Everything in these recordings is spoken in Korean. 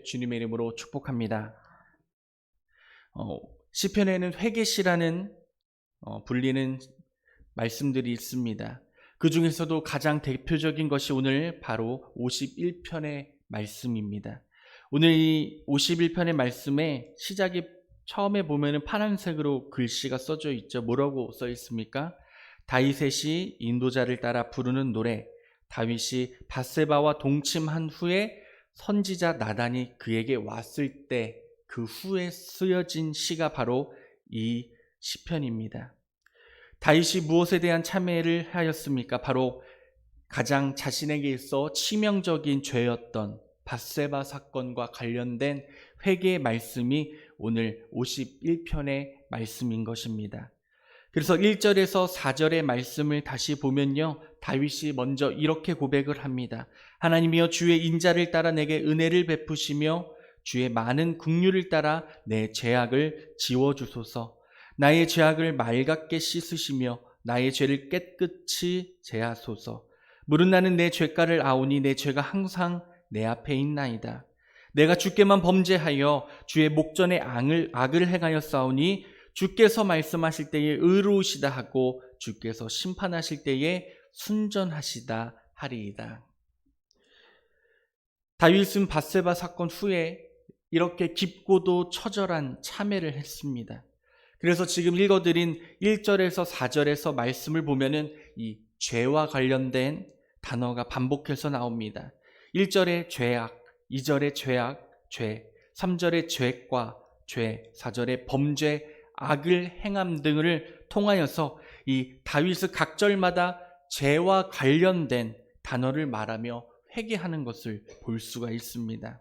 주님의 이름으로 축복합니다. 시편에는 회개시라는 불리는 말씀들이 있습니다. 그 중에서도 가장 대표적인 것이 오늘 바로 51편의 말씀입니다. 오늘 이 51편의 말씀에 시작이 처음에 보면은 파란색으로 글씨가 써져 있죠. 뭐라고 써 있습니까? 다윗의 인도자를 따라 부르는 노래. 다윗이 밧세바와 동침한 후에 선지자 나단이 그에게 왔을 때 그 후에 쓰여진 시가 바로 이 시편입니다. 다윗이 무엇에 대한 참회를 하였습니까? 바로 가장 자신에게 있어 치명적인 죄였던 밧세바 사건과 관련된 회개의 말씀이 오늘 51편의 말씀인 것입니다. 그래서 1절에서 4절의 말씀을 다시 보면요, 다윗이 먼저 이렇게 고백을 합니다. 하나님이여, 주의 인자를 따라 내게 은혜를 베푸시며 주의 많은 긍휼을 따라 내 죄악을 지워주소서. 나의 죄악을 맑게 씻으시며 나의 죄를 깨끗이 제하소서. 물은 나는 내 죄가를 아오니 내 죄가 항상 내 앞에 있나이다. 내가 주께만 범죄하여 주의 목전에 악을 행하였사오니 주께서 말씀하실 때에 의로우시다 하고 주께서 심판하실 때에 순전하시다 하리이다. 다윗은 밧세바 사건 후에 이렇게 깊고도 처절한 참회를 했습니다. 그래서 지금 읽어드린 1절에서 4절에서 말씀을 보면은 이 죄와 관련된 단어가 반복해서 나옵니다. 1절에 죄악, 2절에 죄악, 죄, 3절에 죄과 죄, 4절에 범죄, 악을 행함 등을 통하여서 이 다윗은 각 절마다 죄와 관련된 단어를 말하며 회개하는 것을 볼 수가 있습니다.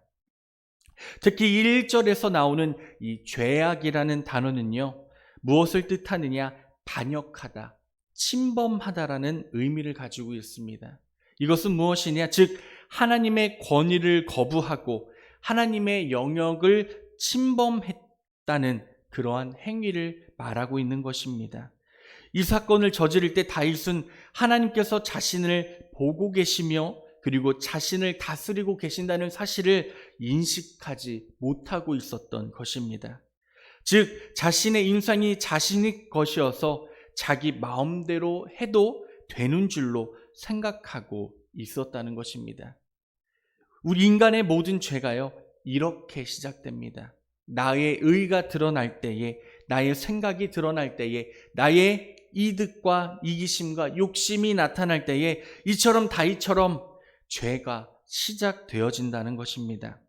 특히 1절에서 나오는 이 죄악이라는 단어는요, 무엇을 뜻하느냐? 반역하다, 침범하다라는 의미를 가지고 있습니다. 이것은 무엇이냐? 즉 하나님의 권위를 거부하고 하나님의 영역을 침범했다는 그러한 행위를 말하고 있는 것입니다. 이 사건을 저지를 때 다윗은 하나님께서 자신을 보고 계시며 그리고 자신을 다스리고 계신다는 사실을 인식하지 못하고 있었던 것입니다. 즉 자신의 인생이 자신의 것이어서 자기 마음대로 해도 되는 줄로 생각하고 있었다는 것입니다. 우리 인간의 모든 죄가요, 이렇게 시작됩니다. 나의 의가 드러날 때에, 나의 생각이 드러날 때에, 나의 이득과 이기심과 욕심이 나타날 때에 이처럼 다윗처럼 죄가 시작되어진다는 것입니다.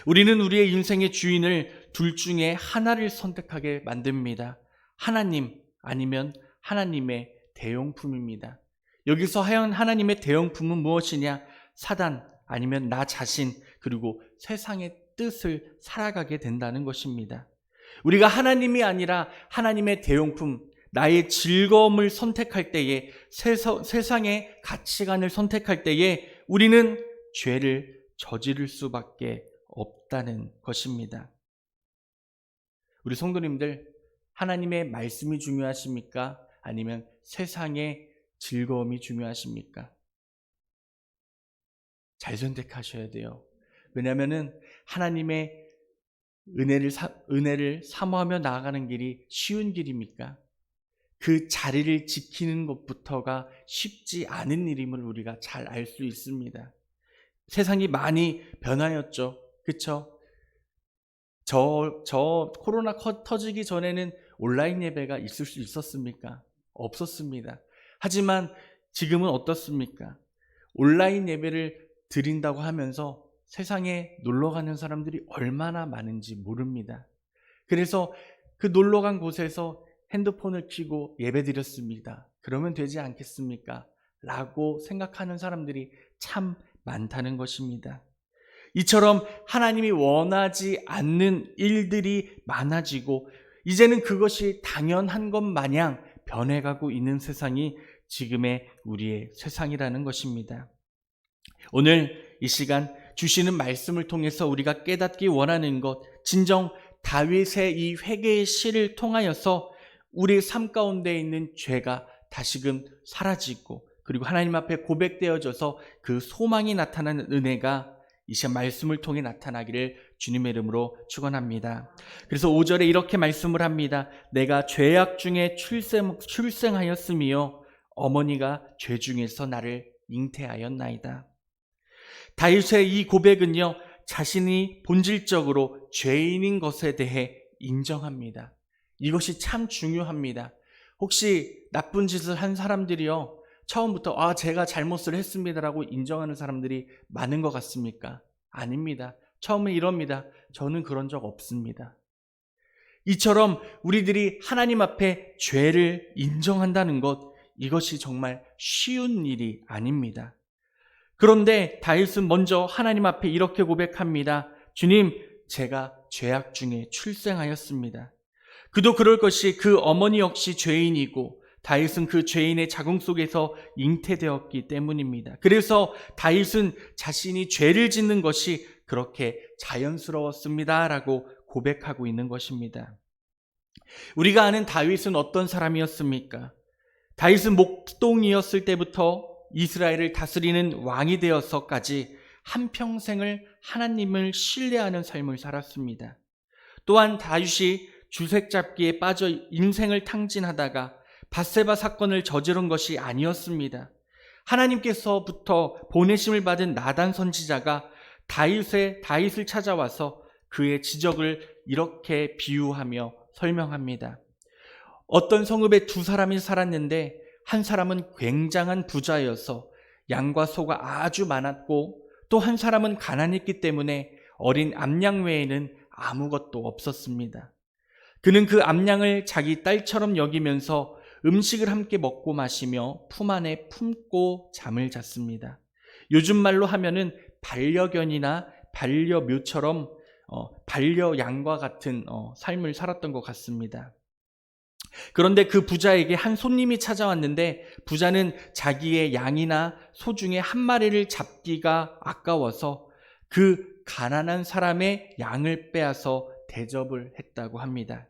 우리는 우리의 인생의 주인을 둘 중에 하나를 선택하게 만듭니다. 하나님 아니면 하나님의 대용품입니다. 여기서 하나님의 대용품은 무엇이냐? 사단 아니면 나 자신, 그리고 세상의 뜻을 살아가게 된다는 것입니다. 우리가 하나님이 아니라 하나님의 대용품, 나의 즐거움을 선택할 때에, 세상의 가치관을 선택할 때에 우리는 죄를 저지를 수밖에 없다는 것입니다. 우리 성도님들, 하나님의 말씀이 중요하십니까? 아니면 세상의 즐거움이 중요하십니까? 잘 선택하셔야 돼요. 왜냐하면 하나님의 은혜를 사모하며 나아가는 길이 쉬운 길입니까? 그 자리를 지키는 것부터가 쉽지 않은 일임을 우리가 잘 알 수 있습니다. 세상이 많이 변하였죠. 그렇죠? 저 코로나 터지기 전에는 온라인 예배가 있을 수 있었습니까? 없었습니다. 하지만 지금은 어떻습니까? 온라인 예배를 드린다고 하면서 세상에 놀러가는 사람들이 얼마나 많은지 모릅니다. 그래서 그 놀러간 곳에서 핸드폰을 켜고 예배 드렸습니다. 그러면 되지 않겠습니까? 라고 생각하는 사람들이 참 많다는 것입니다. 이처럼 하나님이 원하지 않는 일들이 많아지고 이제는 그것이 당연한 것 마냥 변해가고 있는 세상이 지금의 우리의 세상이라는 것입니다. 오늘 이 시간 주시는 말씀을 통해서 우리가 깨닫기 원하는 것, 진정 다윗의 이 회개의 시를 통하여서 우리의 삶 가운데 있는 죄가 다시금 사라지고 그리고 하나님 앞에 고백되어져서 그 소망이 나타나는 은혜가 이 시간 말씀을 통해 나타나기를 주님의 이름으로 축원합니다. 그래서 5절에 이렇게 말씀을 합니다. 내가 죄악 중에 출생하였으며 어머니가 죄 중에서 나를 잉태하였나이다. 다윗의 이 고백은요, 자신이 본질적으로 죄인인 것에 대해 인정합니다. 이것이 참 중요합니다. 혹시 나쁜 짓을 한 사람들이요, 처음부터 제가 잘못을 했습니다라고 인정하는 사람들이 많은 것 같습니까? 아닙니다. 처음에 이럽니다. 저는 그런 적 없습니다. 이처럼 우리들이 하나님 앞에 죄를 인정한다는 것, 이것이 정말 쉬운 일이 아닙니다. 그런데 다윗은 먼저 하나님 앞에 이렇게 고백합니다. 주님, 제가 죄악 중에 출생하였습니다. 그도 그럴 것이 그 어머니 역시 죄인이고 다윗은 그 죄인의 자궁 속에서 잉태되었기 때문입니다. 그래서 다윗은 자신이 죄를 짓는 것이 그렇게 자연스러웠습니다라고 고백하고 있는 것입니다. 우리가 아는 다윗은 어떤 사람이었습니까? 다윗은 목동이었을 때부터 이스라엘을 다스리는 왕이 되어서까지 한평생을 하나님을 신뢰하는 삶을 살았습니다. 또한 다윗이 주색 잡기에 빠져 인생을 탕진하다가 밧세바 사건을 저지른 것이 아니었습니다. 하나님께서부터 보내심을 받은 나단 선지자가 다윗을 찾아와서 그의 지적을 이렇게 비유하며 설명합니다. 어떤 성읍에 두 사람이 살았는데 한 사람은 굉장한 부자여서 양과 소가 아주 많았고 또 한 사람은 가난했기 때문에 어린 암양 외에는 아무것도 없었습니다. 그는 그 암양을 자기 딸처럼 여기면서 음식을 함께 먹고 마시며 품 안에 품고 잠을 잤습니다. 요즘 말로 하면은 반려견이나 반려묘처럼 반려양과 같은 삶을 살았던 것 같습니다. 그런데 그 부자에게 한 손님이 찾아왔는데 부자는 자기의 양이나 소 중에 한 마리를 잡기가 아까워서 그 가난한 사람의 양을 빼앗아 대접을 했다고 합니다.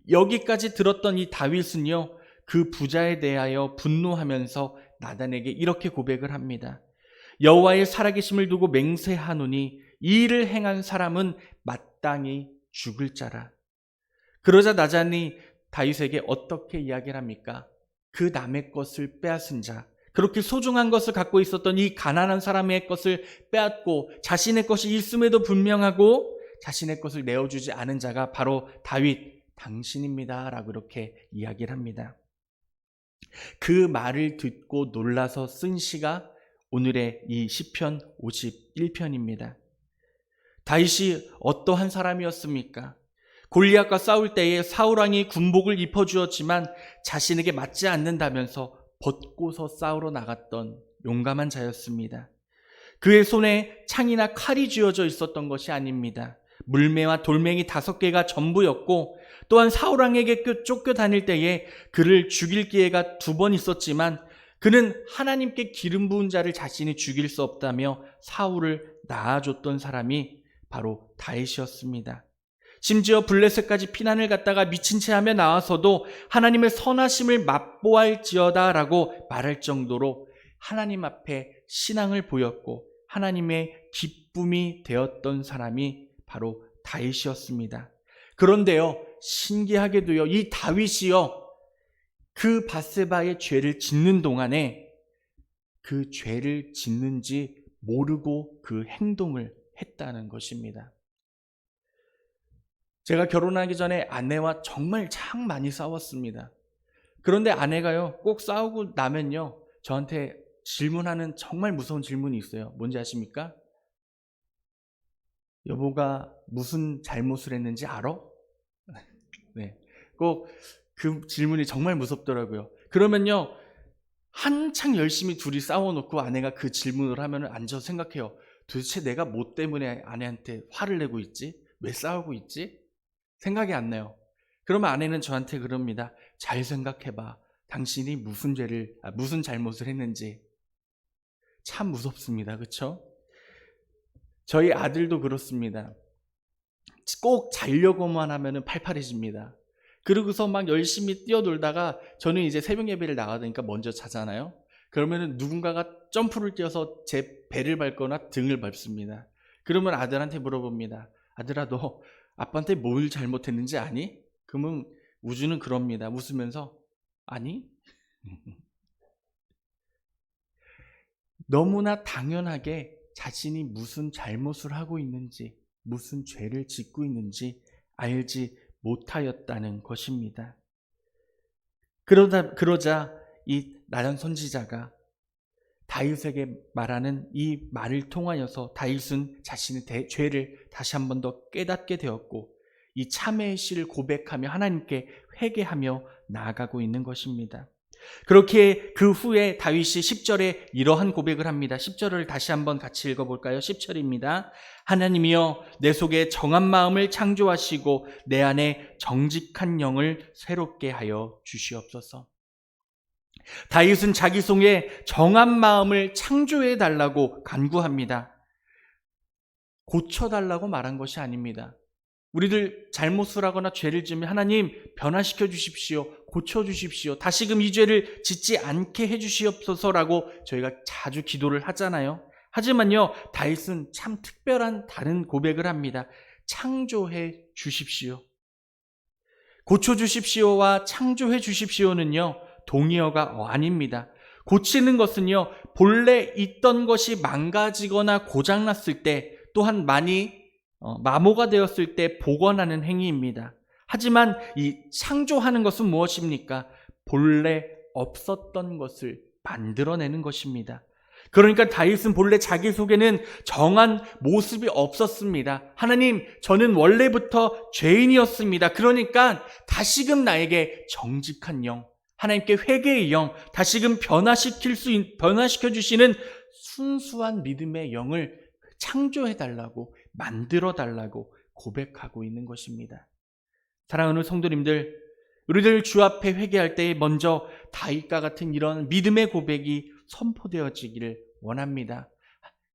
여기까지 들었던 이 다윗은요, 그 부자에 대하여 분노하면서 나단에게 이렇게 고백을 합니다. 여호와의 살아계심을 두고 맹세하노니 이 일을 행한 사람은 마땅히 죽을 자라. 그러자 나단이 다윗에게 어떻게 이야기를 합니까? 그 남의 것을 빼앗은 자, 그렇게 소중한 것을 갖고 있었던 이 가난한 사람의 것을 빼앗고 자신의 것이 있음에도 분명하고 자신의 것을 내어주지 않은 자가 바로 다윗, 당신입니다 라고 이렇게 이야기를 합니다. 그 말을 듣고 놀라서 쓴 시가 오늘의 이 시편 51편입니다. 다윗이 어떠한 사람이었습니까? 골리앗과 싸울 때에 사울왕이 군복을 입혀주었지만 자신에게 맞지 않는다면서 벗고서 싸우러 나갔던 용감한 자였습니다. 그의 손에 창이나 칼이 쥐어져 있었던 것이 아닙니다. 물매와 돌멩이 5개가 전부였고 또한 사울왕에게 쫓겨다닐 때에 그를 죽일 기회가 2번 있었지만 그는 하나님께 기름 부은 자를 자신이 죽일 수 없다며 사울을 낳아줬던 사람이 바로 다윗이었습니다. 심지어 블레셋까지 피난을 갔다가 미친 채 하며 나와서도 하나님의 선하심을 맛보할지어다 라고 말할 정도로 하나님 앞에 신앙을 보였고 하나님의 기쁨이 되었던 사람이 바로 다윗이었습니다. 그런데요, 신기하게도요, 이 다윗이요, 그 밧세바의 죄를 짓는 동안에 그 죄를 짓는지 모르고 그 행동을 했다는 것입니다. 제가 결혼하기 전에 아내와 정말 참 많이 싸웠습니다. 그런데 아내가요, 꼭 싸우고 나면요, 저한테 질문하는 정말 무서운 질문이 있어요. 뭔지 아십니까? 여보가 무슨 잘못을 했는지 알아? 네, 꼭 그 질문이 정말 무섭더라고요. 그러면요, 한창 열심히 둘이 싸워놓고 아내가 그 질문을 하면 앉아서 생각해요. 도대체 내가 뭐 때문에 아내한테 화를 내고 있지? 왜 싸우고 있지? 생각이 안 나요. 그러면 아내는 저한테 그럽니다. 잘 생각해봐. 당신이 무슨 잘못을 했는지. 참 무섭습니다. 그렇죠? 저희 아들도 그렇습니다. 꼭 자려고만 하면 팔팔해집니다. 그러고서 막 열심히 뛰어놀다가 저는 이제 새벽 예배를 나가니까 먼저 자잖아요. 그러면은 누군가가 점프를 뛰어서 제 배를 밟거나 등을 밟습니다. 그러면 아들한테 물어봅니다. 아들아, 너 아빠한테 뭘 잘못했는지 아니? 그러면 우주는 그럽니다. 웃으면서 아니? 너무나 당연하게 자신이 무슨 잘못을 하고 있는지, 무슨 죄를 짓고 있는지 알지 못하였다는 것입니다. 그러자 이 나단 선지자가 다윗에게 말하는 이 말을 통하여서 다윗은 자신의 죄를 다시 한 번 더 깨닫게 되었고 이 참회의 시를 고백하며 하나님께 회개하며 나아가고 있는 것입니다. 그렇게 그 후에 다윗이 10절에 이러한 고백을 합니다. 10절을 다시 한번 같이 읽어볼까요? 10절입니다. 하나님이여 내 속에 정한 마음을 창조하시고 내 안에 정직한 영을 새롭게 하여 주시옵소서. 다윗은 자기 속에 정한 마음을 창조해 달라고 간구합니다. 고쳐달라고 말한 것이 아닙니다. 우리들 잘못을 하거나 죄를 지으면 하나님 변화시켜 주십시오. 고쳐주십시오. 다시금 이 죄를 짓지 않게 해주시옵소서라고 저희가 자주 기도를 하잖아요. 하지만요, 다윗은 참 특별한 다른 고백을 합니다. 창조해 주십시오. 고쳐주십시오와 창조해 주십시오는요, 동의어가 아닙니다. 고치는 것은요, 본래 있던 것이 망가지거나 고장났을 때, 또한 많이 마모가 되었을 때 복원하는 행위입니다. 하지만 이 창조하는 것은 무엇입니까? 본래 없었던 것을 만들어내는 것입니다. 그러니까 다윗은 본래 자기 속에는 정한 모습이 없었습니다. 하나님, 저는 원래부터 죄인이었습니다. 그러니까 다시금 나에게 정직한 영, 하나님께 회개의 영, 다시금 변화시켜 주시는 순수한 믿음의 영을 창조해달라고, 만들어달라고 고백하고 있는 것입니다. 사랑하는 성도님들, 우리들 주 앞에 회개할 때 먼저 다윗과 같은 이런 믿음의 고백이 선포되어지기를 원합니다.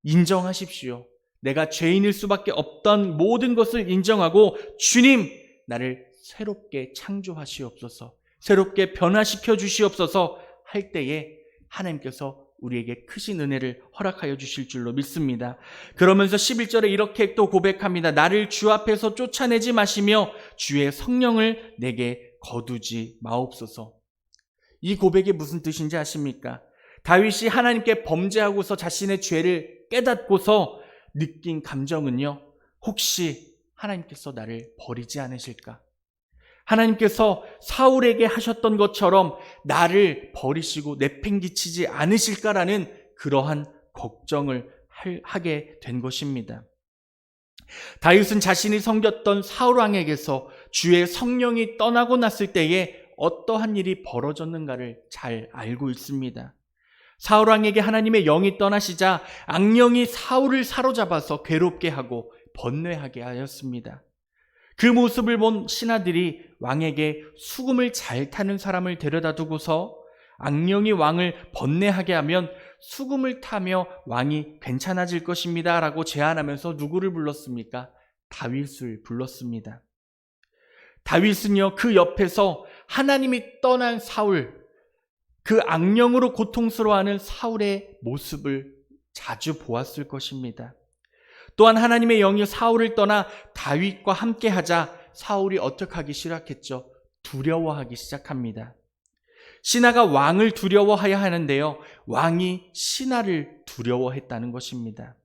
인정하십시오. 내가 죄인일 수밖에 없던 모든 것을 인정하고 주님, 나를 새롭게 창조하시옵소서, 새롭게 변화시켜 주시옵소서 할 때에 하나님께서 우리에게 크신 은혜를 허락하여 주실 줄로 믿습니다. 그러면서 11절에 이렇게 또 고백합니다. 나를 주 앞에서 쫓아내지 마시며 주의 성령을 내게 거두지 마옵소서. 이 고백이 무슨 뜻인지 아십니까? 다윗이 하나님께 범죄하고서 자신의 죄를 깨닫고서 느낀 감정은요, 혹시 하나님께서 나를 버리지 않으실까? 하나님께서 사울에게 하셨던 것처럼 나를 버리시고 내팽개치지 않으실까라는 그러한 걱정을 하게 된 것입니다. 다윗은 자신이 섬겼던 사울 왕에게서 주의 성령이 떠나고 났을 때에 어떠한 일이 벌어졌는가를 잘 알고 있습니다. 사울 왕에게 하나님의 영이 떠나시자 악령이 사울을 사로잡아서 괴롭게 하고 번뇌하게 하였습니다. 그 모습을 본 신하들이 왕에게 수금을 잘 타는 사람을 데려다 두고서 악령이 왕을 번뇌하게 하면 수금을 타며 왕이 괜찮아질 것입니다 라고 제안하면서 누구를 불렀습니까? 다윗을 불렀습니다. 다윗은요, 그 옆에서 하나님이 떠난 사울, 그 악령으로 고통스러워하는 사울의 모습을 자주 보았을 것입니다. 또한 하나님의 영이 사울을 떠나 다윗과 함께하자 사울이 어떻게 하기 시작했죠? 두려워하기 시작합니다. 신하가 왕을 두려워해야 하는데요, 왕이 신하를 두려워했다는 것입니다.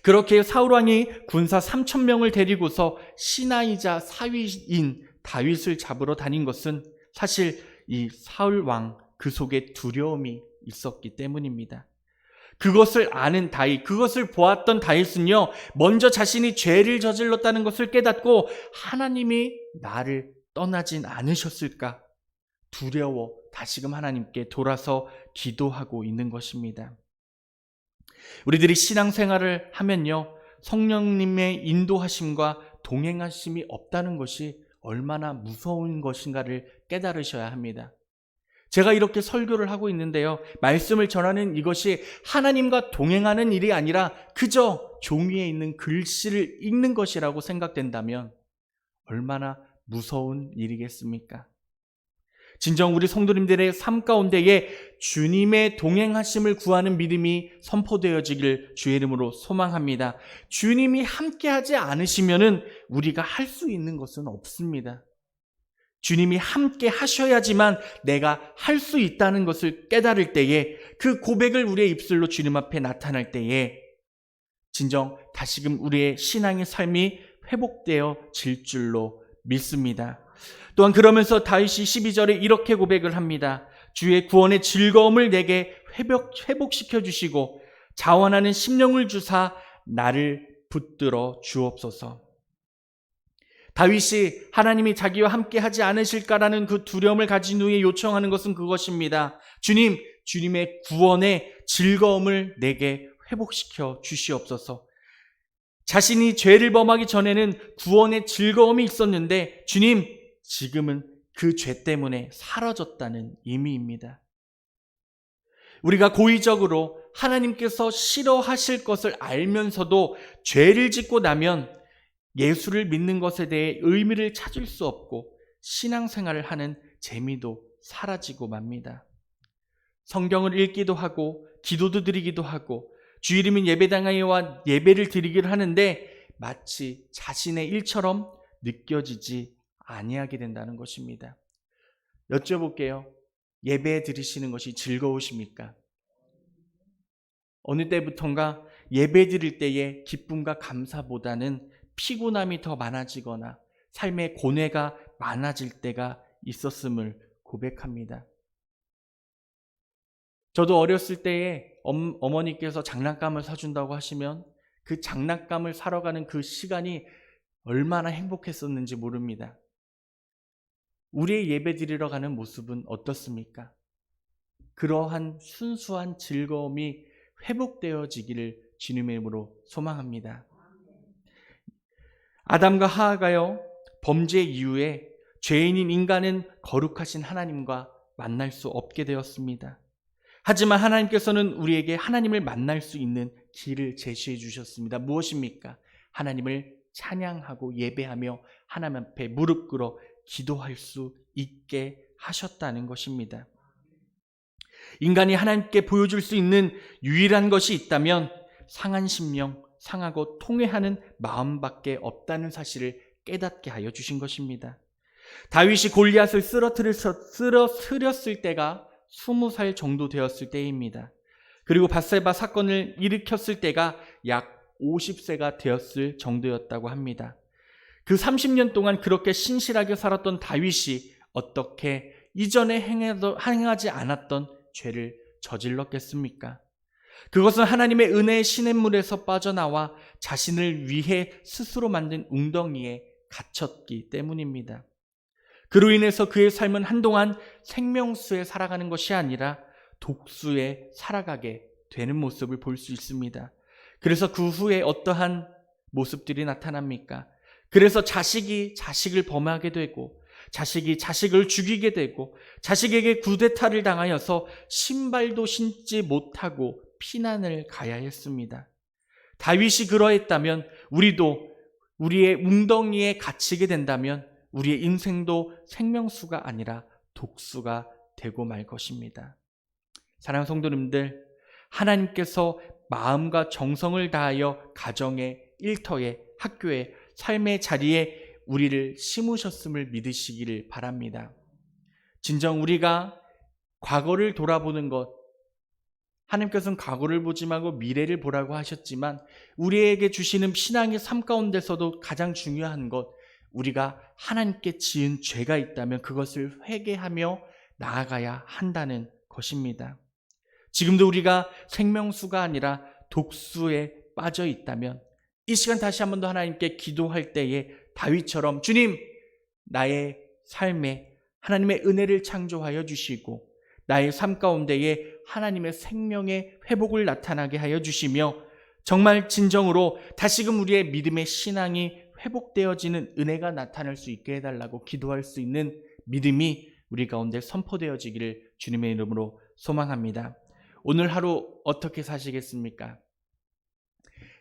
그렇게 사울 왕이 군사 3,000명을 데리고서 신하이자 사위인 다윗을 잡으러 다닌 것은 사실 이 사울 왕 그 속에 두려움이 있었기 때문입니다. 그것을 아는 다윗, 그것을 보았던 다윗은요, 먼저 자신이 죄를 저질렀다는 것을 깨닫고 하나님이 나를 떠나진 않으셨을까? 두려워 다시금 하나님께 돌아서 기도하고 있는 것입니다. 우리들이 신앙생활을 하면요, 성령님의 인도하심과 동행하심이 없다는 것이 얼마나 무서운 것인가를 깨달으셔야 합니다. 제가 이렇게 설교를 하고 있는데요, 말씀을 전하는 이것이 하나님과 동행하는 일이 아니라 그저 종이에 있는 글씨를 읽는 것이라고 생각된다면 얼마나 무서운 일이겠습니까? 진정 우리 성도님들의 삶 가운데에 주님의 동행하심을 구하는 믿음이 선포되어지길 주의 이름으로 소망합니다. 주님이 함께하지 않으시면은 우리가 할 수 있는 것은 없습니다. 주님이 함께 하셔야지만 내가 할 수 있다는 것을 깨달을 때에, 그 고백을 우리의 입술로 주님 앞에 나타날 때에 진정 다시금 우리의 신앙의 삶이 회복되어질 줄로 믿습니다. 또한 그러면서 다윗이 12절에 이렇게 고백을 합니다. 주의 구원의 즐거움을 내게 회복시켜 주시고 자원하는 심령을 주사 나를 붙들어 주옵소서. 다윗이 하나님이 자기와 함께 하지 않으실까라는 그 두려움을 가진 후에 요청하는 것은 그것입니다. 주님, 주님의 구원의 즐거움을 내게 회복시켜 주시옵소서. 자신이 죄를 범하기 전에는 구원의 즐거움이 있었는데 주님, 지금은 그 죄 때문에 사라졌다는 의미입니다. 우리가 고의적으로 하나님께서 싫어하실 것을 알면서도 죄를 짓고 나면 예수를 믿는 것에 대해 의미를 찾을 수 없고 신앙생활을 하는 재미도 사라지고 맙니다. 성경을 읽기도 하고 기도도 드리기도 하고 주 이름인 예배당에 와 예배를 드리기를 하는데 마치 자신의 일처럼 느껴지지 아니하게 된다는 것입니다. 여쭤볼게요. 예배 드리시는 것이 즐거우십니까? 어느 때부턴가 예배 드릴 때의 기쁨과 감사보다는 피곤함이 더 많아지거나 삶의 고뇌가 많아질 때가 있었음을 고백합니다. 저도 어렸을 때에 어머니께서 장난감을 사준다고 하시면 그 장난감을 사러 가는 그 시간이 얼마나 행복했었는지 모릅니다. 우리의 예배 드리러 가는 모습은 어떻습니까? 그러한 순수한 즐거움이 회복되어지기를 주님의 이름으로 소망합니다. 아담과 하와가요, 범죄 이후에 죄인인 인간은 거룩하신 하나님과 만날 수 없게 되었습니다. 하지만 하나님께서는 우리에게 하나님을 만날 수 있는 길을 제시해 주셨습니다. 무엇입니까? 하나님을 찬양하고 예배하며 하나님 앞에 무릎 꿇어 기도할 수 있게 하셨다는 것입니다. 인간이 하나님께 보여줄 수 있는 유일한 것이 있다면 상한 심령, 상하고 통회하는 마음밖에 없다는 사실을 깨닫게 하여 주신 것입니다. 다윗이 골리앗을 쓰러뜨렸을 때가 20살 정도 되었을 때입니다. 그리고 밧세바 사건을 일으켰을 때가 약 50세가 되었을 정도였다고 합니다. 그 30년 동안 그렇게 신실하게 살았던 다윗이 어떻게 이전에 행하지 않았던 죄를 저질렀겠습니까? 그것은 하나님의 은혜의 시냇물에서 빠져나와 자신을 위해 스스로 만든 웅덩이에 갇혔기 때문입니다. 그로 인해서 그의 삶은 한동안 생명수에 살아가는 것이 아니라 독수에 살아가게 되는 모습을 볼 수 있습니다. 그래서 그 후에 어떠한 모습들이 나타납니까? 그래서 자식이 자식을 범하게 되고 자식이 자식을 죽이게 되고 자식에게 쿠데타를 당하여서 신발도 신지 못하고 피난을 가야 했습니다. 다윗이 그러했다면 우리도 우리의 웅덩이에 갇히게 된다면 우리의 인생도 생명수가 아니라 독수가 되고 말 것입니다. 사랑하는 성도님들, 하나님께서 마음과 정성을 다하여 가정에, 일터에, 학교에, 삶의 자리에 우리를 심으셨음을 믿으시기를 바랍니다. 진정 우리가 과거를 돌아보는 것, 하나님께서는 과거를 보지 말고 미래를 보라고 하셨지만 우리에게 주시는 신앙의 삶 가운데서도 가장 중요한 것, 우리가 하나님께 지은 죄가 있다면 그것을 회개하며 나아가야 한다는 것입니다. 지금도 우리가 생명수가 아니라 독수에 빠져 있다면 이 시간 다시 한 번 더 하나님께 기도할 때에 다윗처럼 주님, 나의 삶에 하나님의 은혜를 창조하여 주시고 나의 삶 가운데에 하나님의 생명의 회복을 나타나게 하여 주시며 정말 진정으로 다시금 우리의 믿음의 신앙이 회복되어지는 은혜가 나타날 수 있게 해달라고 기도할 수 있는 믿음이 우리 가운데 선포되어지기를 주님의 이름으로 소망합니다. 오늘 하루 어떻게 사시겠습니까?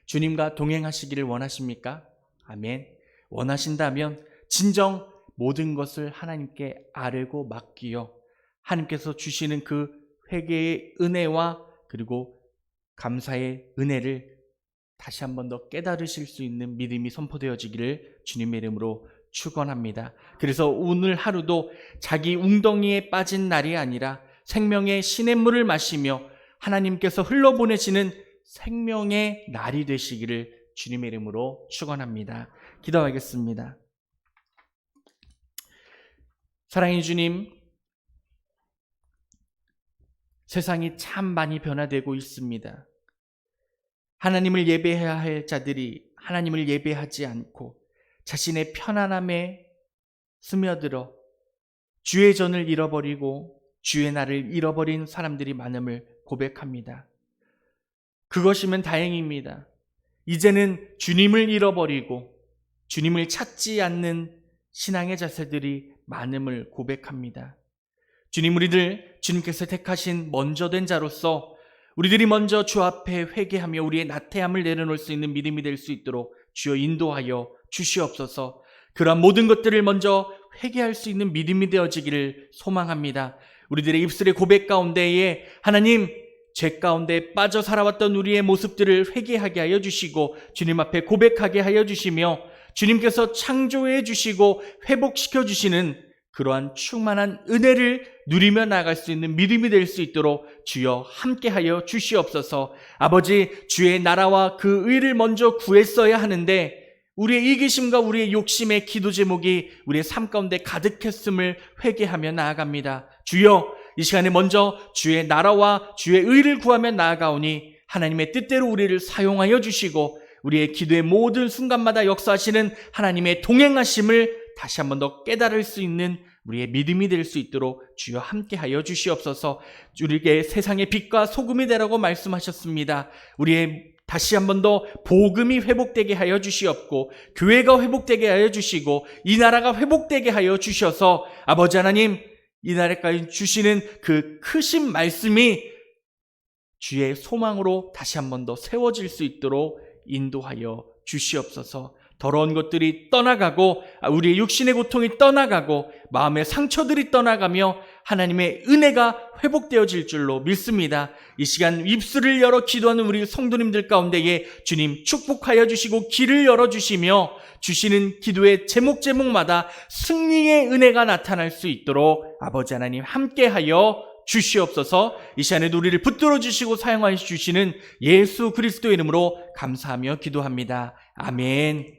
주님과 동행하시기를 원하십니까? 아멘. 원하신다면 진정 모든 것을 하나님께 아뢰고 맡기어 하나님께서 주시는 그 회개의 은혜와 그리고 감사의 은혜를 다시 한 번 더 깨달으실 수 있는 믿음이 선포되어지기를 주님의 이름으로 축원합니다. 그래서 오늘 하루도 자기 웅덩이에 빠진 날이 아니라 생명의 시냇물을 마시며 하나님께서 흘러보내시는 생명의 날이 되시기를 주님의 이름으로 축원합니다. 기도하겠습니다. 사랑의 주님, 세상이 참 많이 변화되고 있습니다. 하나님을 예배해야 할 자들이 하나님을 예배하지 않고 자신의 편안함에 스며들어 주의 전을 잃어버리고 주의 날을 잃어버린 사람들이 많음을 고백합니다. 그것이면 다행입니다. 이제는 주님을 잃어버리고 주님을 찾지 않는 신앙의 자세들이 많음을 고백합니다. 주님, 우리들 주님께서 택하신 먼저 된 자로서 우리들이 먼저 주 앞에 회개하며 우리의 나태함을 내려놓을 수 있는 믿음이 될 수 있도록 주여 인도하여 주시옵소서. 그러한 모든 것들을 먼저 회개할 수 있는 믿음이 되어지기를 소망합니다. 우리들의 입술의 고백 가운데에 하나님, 죄 가운데 빠져 살아왔던 우리의 모습들을 회개하게 하여 주시고 주님 앞에 고백하게 하여 주시며 주님께서 창조해 주시고 회복시켜 주시는 그러한 충만한 은혜를 누리며 나아갈 수 있는 믿음이 될 수 있도록 주여 함께하여 주시옵소서. 아버지, 주의 나라와 그 의를 먼저 구했어야 하는데 우리의 이기심과 우리의 욕심의 기도 제목이 우리의 삶 가운데 가득했음을 회개하며 나아갑니다. 주여, 이 시간에 먼저 주의 나라와 주의 의를 구하며 나아가오니 하나님의 뜻대로 우리를 사용하여 주시고 우리의 기도의 모든 순간마다 역사하시는 하나님의 동행하심을 다시 한 번 더 깨달을 수 있는 우리의 믿음이 될 수 있도록 주여 함께하여 주시옵소서. 우리에게 세상의 빛과 소금이 되라고 말씀하셨습니다. 우리의 다시 한 번 더 복음이 회복되게 하여 주시옵고 교회가 회복되게 하여 주시고 이 나라가 회복되게 하여 주셔서 아버지 하나님, 이 나라까지 주시는 그 크신 말씀이 주의 소망으로 다시 한 번 더 세워질 수 있도록 인도하여 주시옵소서. 더러운 것들이 떠나가고 우리의 육신의 고통이 떠나가고 마음의 상처들이 떠나가며 하나님의 은혜가 회복되어질 줄로 믿습니다. 이 시간 입술을 열어 기도하는 우리 성도님들 가운데에 주님 축복하여 주시고 길을 열어주시며 주시는 기도의 제목마다 승리의 은혜가 나타날 수 있도록 아버지 하나님 함께하여 주시옵소서. 이 시간에도 우리를 붙들어 주시고 사용하여 주시는 예수 그리스도의 이름으로 감사하며 기도합니다. 아멘.